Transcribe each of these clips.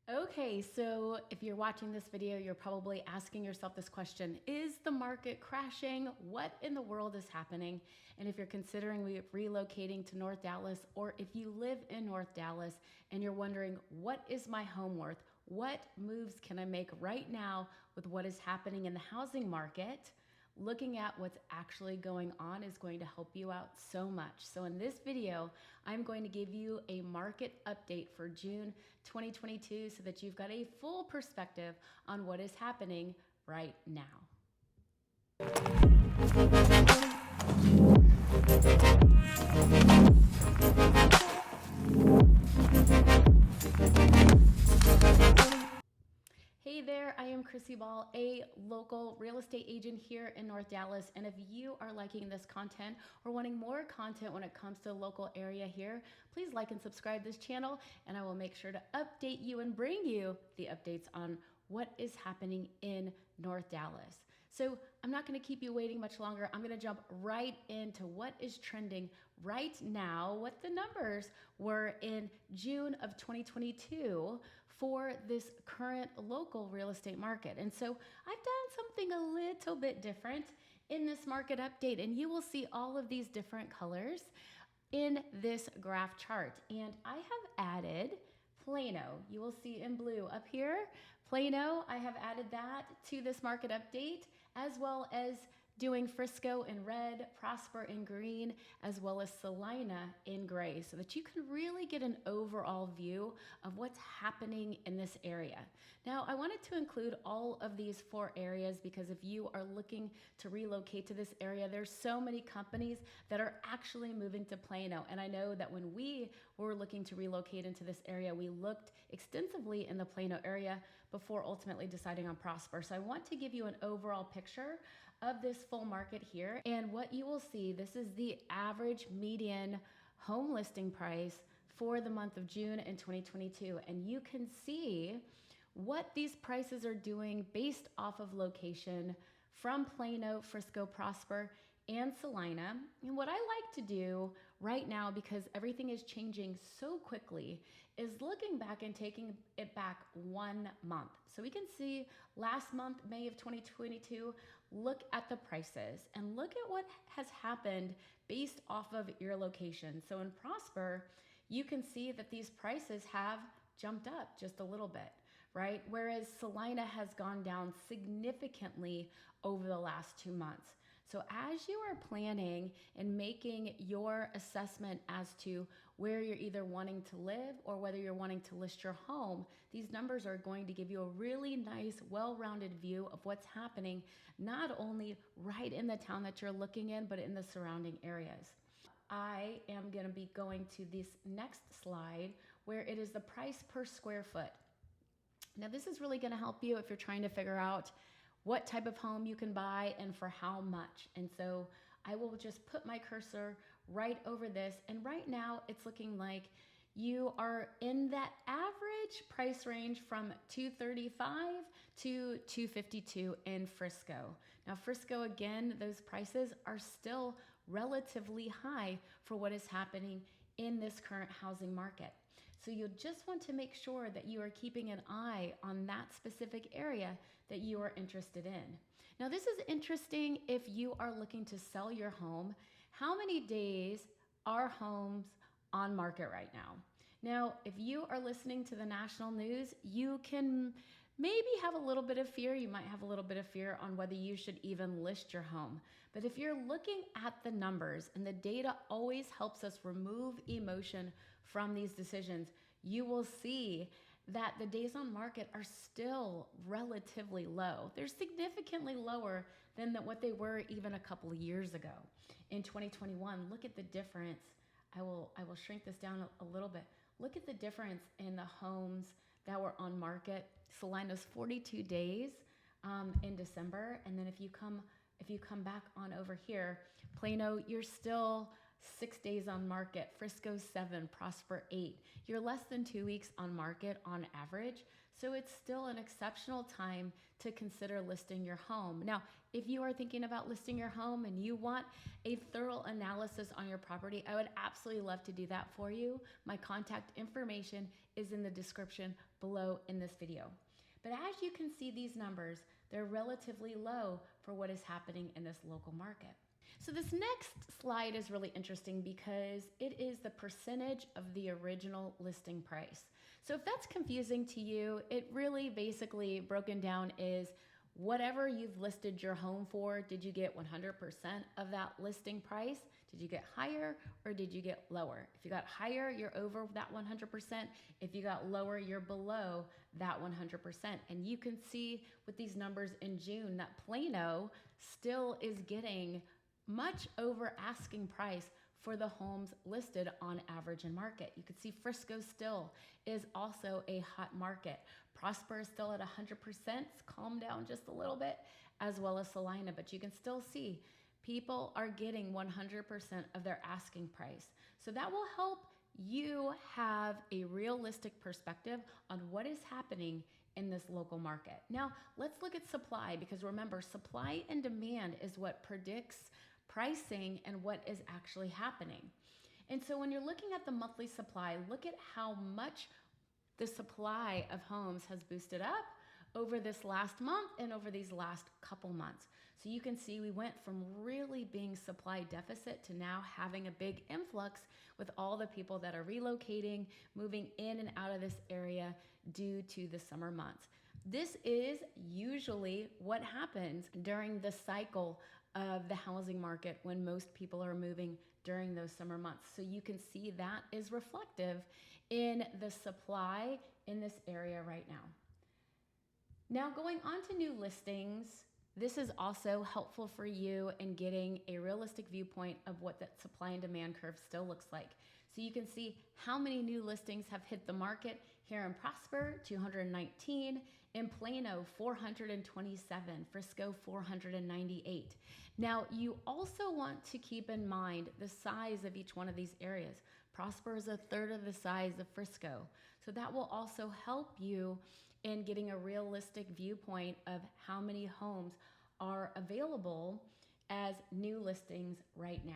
Okay, so if you're watching this video, you're probably asking yourself this question: is the market crashing? What in the world is happening? And if you're considering relocating to North Dallas, or if you live in North Dallas and you're wondering, what is my home worth? What moves can I make right now with what is happening in the housing market? Looking at what's actually going on is going to help you out so much. So in this video, I'm going to give you a market update for June 2022 so that you've got a full perspective on what is happening right now. Hey there, I am Chrissy Ball, a local real estate agent here in North Dallas. And if you are liking this content or wanting more content when it comes to the local area here, please like and subscribe this channel, and I will make sure to update you and bring you the updates on what is happening in North Dallas. So I'm not going to keep you waiting much longer. I'm going to jump right into what is trending right now, what the numbers were in June of 2022 for this current local real estate market. And so I've done something a little bit different in this market update, and you will see all of these different colors in this graph chart. And I have added Plano. You will see in blue up here, Plano. I have added that to this market update, as well as doing Frisco in red, Prosper in green, as well as Celina in gray, so that you can really get an overall view of what's happening in this area. Now, I wanted to include all of these 4 areas because if you are looking to relocate to this area, there's so many companies that are actually moving to Plano. And I know that when we were looking to relocate into this area, we looked extensively in the Plano area before ultimately deciding on Prosper. So I want to give you an overall picture of this full market here. And what you will see, this is the average median home listing price for the month of June in 2022. And you can see what these prices are doing based off of location from Plano, Frisco, Prosper, and Celina. And what I like to do right now, because everything is changing so quickly, is looking back and taking it back 1 month. So we can see last month, May of 2022, look at the prices and look at what has happened based off of your location. So in Prosper, you can see that these prices have jumped up just a little bit, right? Whereas Celina has gone down significantly over the last 2 months. So as you are planning and making your assessment as to where you're either wanting to live or whether you're wanting to list your home, these numbers are going to give you a really nice, well-rounded view of what's happening, not only right in the town that you're looking in, but in the surrounding areas. I am going to be going to this next slide where it is the price per square foot. Now, this is really going to help you if you're trying to figure out what type of home you can buy and for how much. And so I will just put my cursor right over this. And right now it's looking like you are in that average price range from $235 to $252 in Frisco. Now Frisco, again, those prices are still relatively high for what is happening in this current housing market. So you'll just want to make sure that you are keeping an eye on that specific area that you are interested in. Now, this is interesting if you are looking to sell your home. How many days are homes on market right now? Now, if you are listening to the national news, you can maybe have a little bit of fear. You might have a little bit of fear on whether you should even list your home. But if you're looking at the numbers, and the data always helps us remove emotion from these decisions, you will see that the days on market are still relatively low. They're significantly lower than what they were even a couple of years ago. In 2021, look at the difference. I will shrink this down a little bit. Look at the difference in the homes that were on market. Celina's 42 days in December, and then if you come back on over here, Plano, you're still 6 days on market. Frisco 7, Prosper 8. You're less than 2 weeks on market on average. So it's still an exceptional time to consider listing your home. Now, if you are thinking about listing your home and you want a thorough analysis on your property, I would absolutely love to do that for you. My contact information is in the description below in this video. But as you can see these numbers, they're relatively low for what is happening in this local market. So this next slide is really interesting because it is the percentage of the original listing price. So if that's confusing to you, it really basically broken down is whatever you've listed your home for, did you get 100% of that listing price? Did you get higher or did you get lower? If you got higher, you're over that 100%. If you got lower, you're below that 100%. And you can see with these numbers in June that Plano still is getting much over asking price for the homes listed on average in market. You can see Frisco still is also a hot market. Prosper is still at 100%, it's calmed down just a little bit, as well as Celina, but you can still see people are getting 100% of their asking price. So that will help you have a realistic perspective on what is happening in this local market. Now, let's look at supply, because remember, supply and demand is what predicts pricing and what is actually happening. And so when you're looking at the monthly supply, look at how much the supply of homes has boosted up over this last month and over these last couple months. So you can see we went from really being supply deficit to now having a big influx with all the people that are relocating, moving in and out of this area due to the summer months. This is usually what happens during the cycle of the housing market when most people are moving during those summer months. So you can see that is reflective in the supply in this area right now. Now going on to new listings, this is also helpful for you in getting a realistic viewpoint of what that supply and demand curve still looks like. So you can see how many new listings have hit the market here in Prosper, 219, in Plano, 427, Frisco, 498. Now, you also want to keep in mind the size of each one of these areas. Prosper is a third of the size of Frisco. So that will also help you in getting a realistic viewpoint of how many homes are available as new listings right now.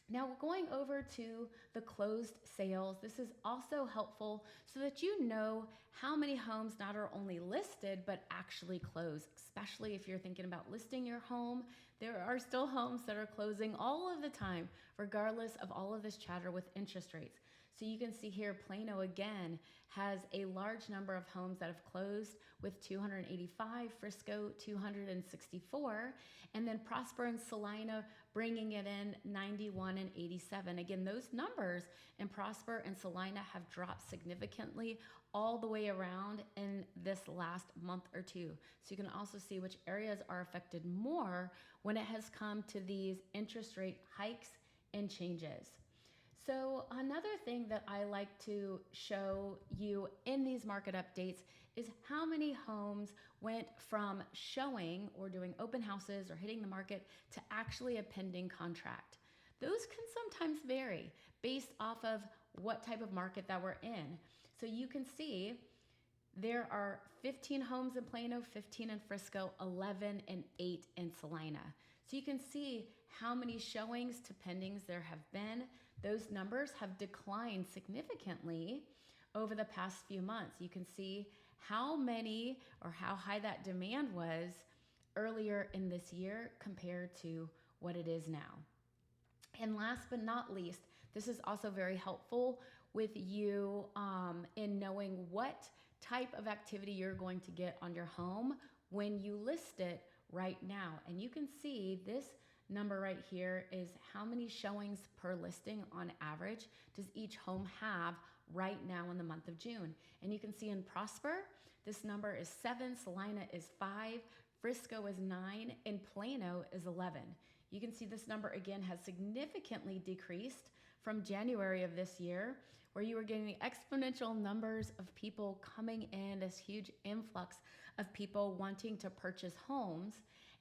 Now, going over to the closed sales, this is also helpful so that you know how many homes not are only listed, but actually closed, especially if you're thinking about listing your home. There are still homes that are closing all of the time, regardless of all of this chatter with interest rates. So you can see here, Plano again has a large number of homes that have closed with 285, Frisco 264, and then Prosper and Celina bringing it in 91 and 87. Again, those numbers in Prosper and Celina have dropped significantly all the way around in this last month or two. So you can also see which areas are affected more when it has come to these interest rate hikes and changes. So another thing that I like to show you in these market updates is how many homes went from showing or doing open houses or hitting the market to actually a pending contract. Those can sometimes vary based off of what type of market that we're in. So you can see there are 15 homes in Plano, 15 in Frisco, 11 and 8 in Celina. So you can see how many showings to pendings there have been. Those numbers have declined significantly over the past few months. You can see how many or how high that demand was earlier in this year compared to what it is now. And last but not least, this is also very helpful with you in knowing what type of activity you're going to get on your home when you list it right now. And you can see this number right here is how many showings per listing on average does each home have right now in the month of June. And you can see in Prosper, this number is 7, Celina is 5, Frisco is 9, and Plano is 11. You can see this number again has significantly decreased from January of this year, where you were getting exponential numbers of people coming in, this huge influx of people wanting to purchase homes.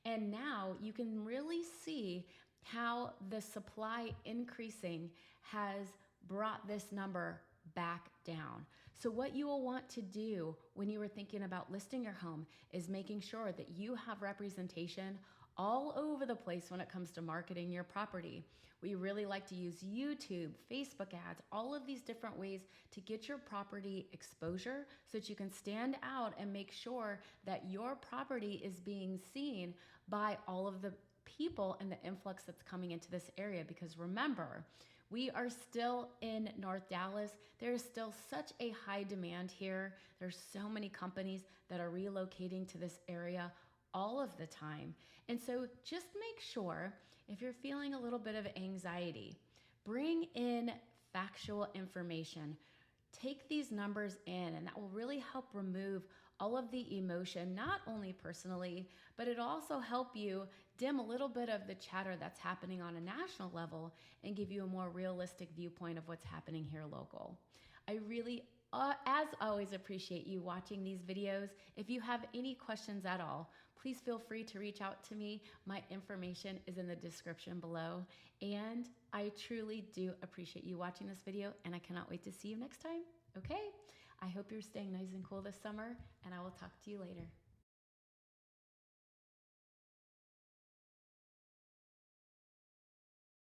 And now you can really see how the supply increasing has brought this number back down. So what you will want to do when you are thinking about listing your home is making sure that you have representation all over the place when it comes to marketing your property. We really like to use YouTube, Facebook ads, all of these different ways to get your property exposure so that you can stand out and make sure that your property is being seen by all of the people and the influx that's coming into this area. Because remember, we are still in North Dallas. There's still such a high demand here. There's so many companies that are relocating to this area all of the time. And so just make sure, if you're feeling a little bit of anxiety, bring in factual information. Take these numbers in, and that will really help remove all of the emotion, not only personally, but it also help you dim a little bit of the chatter that's happening on a national level and give you a more realistic viewpoint of what's happening here local. I really, as always, appreciate you watching these videos. If you have any questions at all, please feel free to reach out to me. My information is in the description below. And I truly do appreciate you watching this video, and I cannot wait to see you next time. Okay? I hope you're staying nice and cool this summer, and I will talk to you later.